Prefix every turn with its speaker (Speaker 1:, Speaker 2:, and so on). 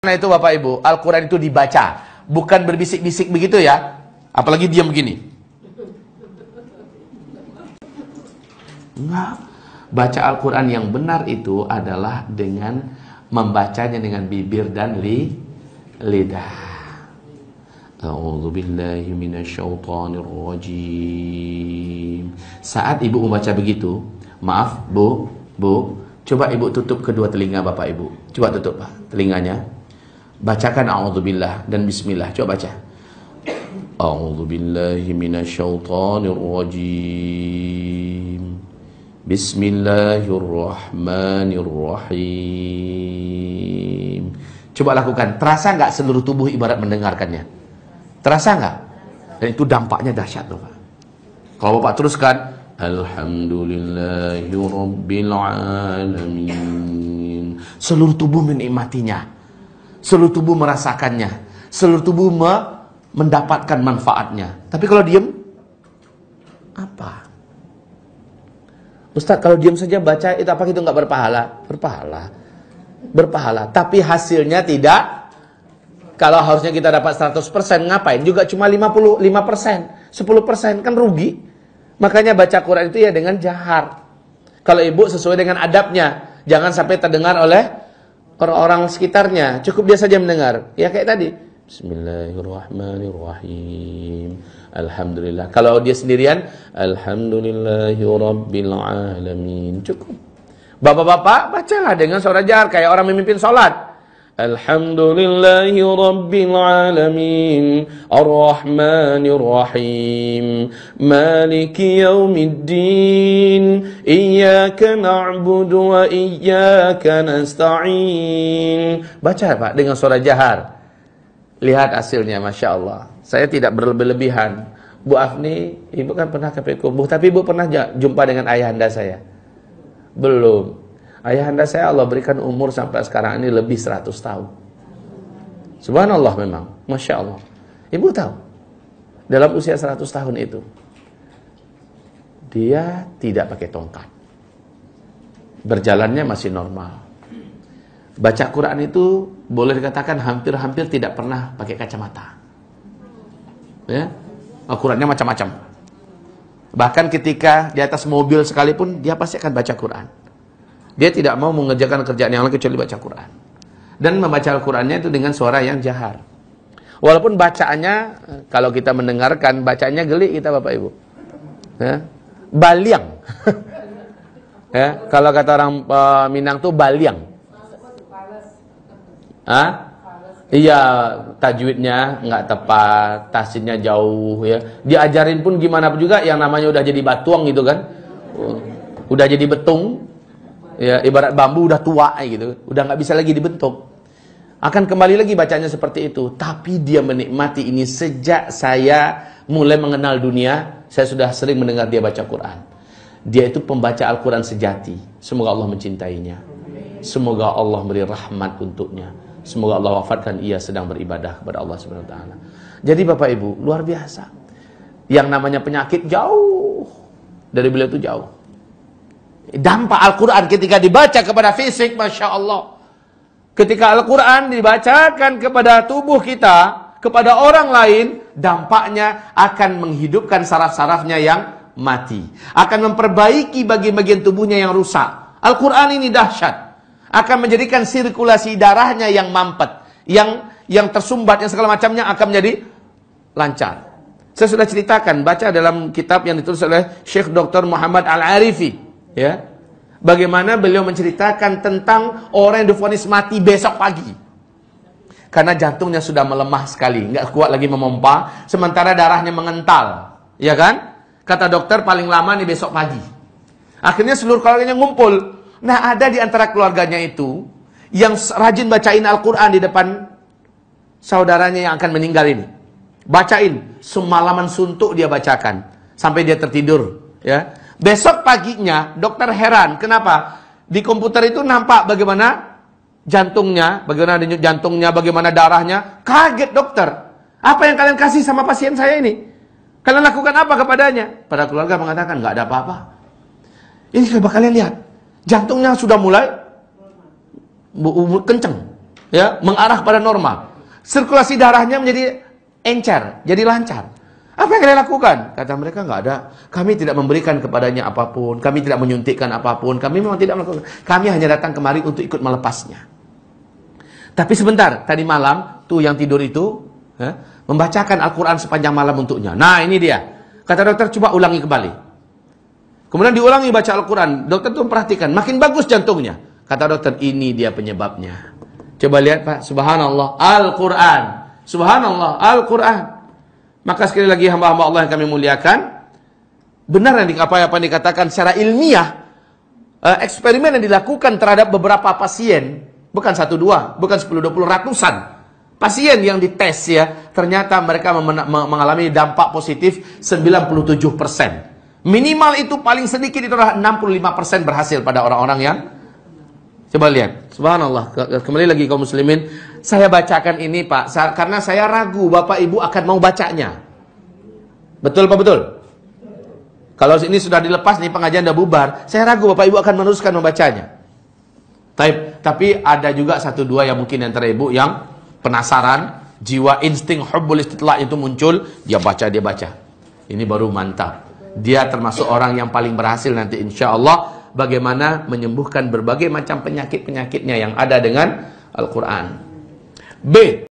Speaker 1: Karena itu Bapak Ibu, Al-Quran itu dibaca, bukan berbisik-bisik begitu ya. Apalagi diam begini. Enggak. Baca Al-Quran yang benar itu adalah dengan membacanya dengan bibir dan lidah. A'udzu billahi minasyaitonir rajim. Saat ibu membaca begitu, maaf Bu, coba ibu tutup kedua telinga Bapak Ibu. Coba tutup Pak telinganya. Bacakan a'udzubillah dan bismillah. Coba baca. A'udzu billahi minasyaitonir rajim. Bismillahirrahmanirrahim. Coba lakukan. Terasa nggak seluruh tubuh ibarat mendengarkannya? Terasa nggak? Dan itu dampaknya dahsyat loh Pak. Kalau Bapak teruskan, Alhamdulillahirabbil alamin. Seluruh tubuh menikmatinya. Seluruh tubuh merasakannya. Seluruh tubuh mendapatkan manfaatnya. Tapi kalau diam, apa? Ustaz, kalau diam saja baca itu apa itu nggak berpahala? Berpahala. Tapi hasilnya tidak. Kalau harusnya kita dapat 100%, ngapain? Juga cuma 55%, 10%, kan rugi. Makanya baca Quran itu ya dengan jahar. Kalau ibu sesuai dengan adabnya, jangan sampai terdengar oleh orang-orang sekitarnya. Cukup dia saja mendengar. Ya kayak tadi. Bismillahirrahmanirrahim. Alhamdulillah. Kalau dia sendirian, Alhamdulillahirabbil alamin. Cukup. Bapak-bapak, bacalah dengan suara jahar kayak orang memimpin sholat. Alhamdulillahirabbil alamin. Ar-Rahmanir-Rahim. Maliki yaumiddin. Iyyaka na'budu wa iyyaka nasta'in. Baca Pak dengan suara jahar. Lihat hasilnya, Masya Allah. Saya tidak berlebihan. Bu Afni, ibu kan pernah ke Pekumbuh, tapi ibu pernah jumpa dengan ayahanda saya? Belum. Ayahanda saya Allah berikan umur sampai sekarang ini lebih 100 tahun. Subhanallah memang. Masya Allah. Ibu tahu, dalam usia 100 tahun itu, dia tidak pakai tongkat. Berjalannya masih normal. Baca Quran itu boleh dikatakan hampir-hampir tidak pernah pakai kacamata. Ya, Al-Qurannya macam-macam. Bahkan ketika di atas mobil sekalipun, dia pasti akan baca Quran. Dia tidak mau mengerjakan kerjaan yang lain kecuali baca Quran. Dan membaca Al-Qurannya itu dengan suara yang jahar. Walaupun bacaannya, kalau kita mendengarkan, bacaannya geli kita Bapak Ibu. Ya, baliang. Ya, kalau kata orang Minang tuh baliang. Iya, tajwidnya nggak tepat, tahsinnya jauh ya. Diajarin pun gimana juga yang namanya udah jadi batuang gitu kan. Udah jadi betung. Ya, ibarat bambu udah tua gitu. Udah nggak bisa lagi dibentuk. Akan kembali lagi bacanya seperti itu, tapi dia menikmati ini sejak saya mulai mengenal dunia, saya sudah sering mendengar dia baca Quran. Dia itu pembaca Al-Quran sejati. Semoga Allah mencintainya. Semoga Allah beri rahmat untuknya. Semoga Allah wafatkan ia sedang beribadah kepada Allah Subhanahu wa taala. Jadi Bapak Ibu, luar biasa. Yang namanya penyakit jauh dari beliau itu jauh. Dampak Al-Quran ketika dibaca kepada fisik, Masya Allah. Ketika Al-Quran dibacakan kepada tubuh kita, kepada orang lain, dampaknya akan menghidupkan saraf-sarafnya yang mati. Akan memperbaiki bagian-bagian tubuhnya yang rusak. Al-Quran ini dahsyat. Akan menjadikan sirkulasi darahnya yang mampet, yang tersumbat, yang segala macamnya akan menjadi lancar. Saya sudah ceritakan, baca dalam kitab yang ditulis oleh Syekh Dr. Muhammad Al-Arifi, ya, bagaimana beliau menceritakan tentang orang yang divonis mati besok pagi karena jantungnya sudah melemah sekali, nggak kuat lagi memompa, sementara darahnya mengental, ya kan? Kata dokter paling lama nih besok pagi. Akhirnya seluruh keluarganya ngumpul. Nah, ada di antara keluarganya itu yang rajin bacain Al-Quran di depan saudaranya yang akan meninggal ini. Bacain, semalaman suntuk dia bacakan sampai dia tertidur, ya. Besok paginya dokter heran, kenapa? Di komputer itu nampak bagaimana jantungnya, bagaimana darahnya. Kaget dokter. Apa yang kalian kasih sama pasien saya ini? Kalian lakukan apa kepadanya? Pada keluarga mengatakan nggak ada apa-apa. Ini coba kalian lihat. Jantungnya sudah mulai kenceng. ya, mengarah pada normal. Sirkulasi darahnya menjadi encer, jadi lancar. Apa yang kalian lakukan? Kata mereka, nggak ada. Kami tidak memberikan kepadanya apapun. Kami tidak menyuntikkan apapun. Kami memang tidak melakukan. Kami hanya datang kemari untuk ikut melepasnya. Tapi sebentar, tadi malam, tuh yang tidur itu, membacakan Al-Quran sepanjang malam untuknya. Nah, ini dia. Kata dokter, coba ulangi kembali. Kemudian diulangi baca Al-Quran. Dokter tuh perhatikan, makin bagus jantungnya. Kata dokter, ini dia penyebabnya. Coba lihat Pak, subhanallah, Al-Quran. Subhanallah, Al-Quran. Maka sekali lagi hamba-hamba Allah yang kami muliakan, benar yang apa yang dikatakan secara ilmiah, eksperimen yang dilakukan terhadap beberapa pasien, bukan 1, 2, bukan 10, 20, ratusan pasien yang dites ya, ternyata mereka mengalami dampak positif 97%. Minimal itu paling sedikit itu adalah 65% berhasil pada orang-orang yang, coba lihat, subhanallah. Kembali lagi kaum muslimin, saya bacakan ini Pak, karena saya ragu Bapak Ibu akan mau bacanya. Betul Pak, betul? Kalau ini sudah dilepas nih, pengajian udah bubar, saya ragu Bapak Ibu akan meneruskan membacanya. Tapi ada juga 1, 2 yang mungkin antara ibu yang penasaran, jiwa insting hubbul istitla' itu muncul, dia baca. Ini baru mantap. Dia termasuk orang yang paling berhasil nanti insya Allah bagaimana menyembuhkan berbagai macam penyakit-penyakitnya yang ada dengan Al-Quran. B.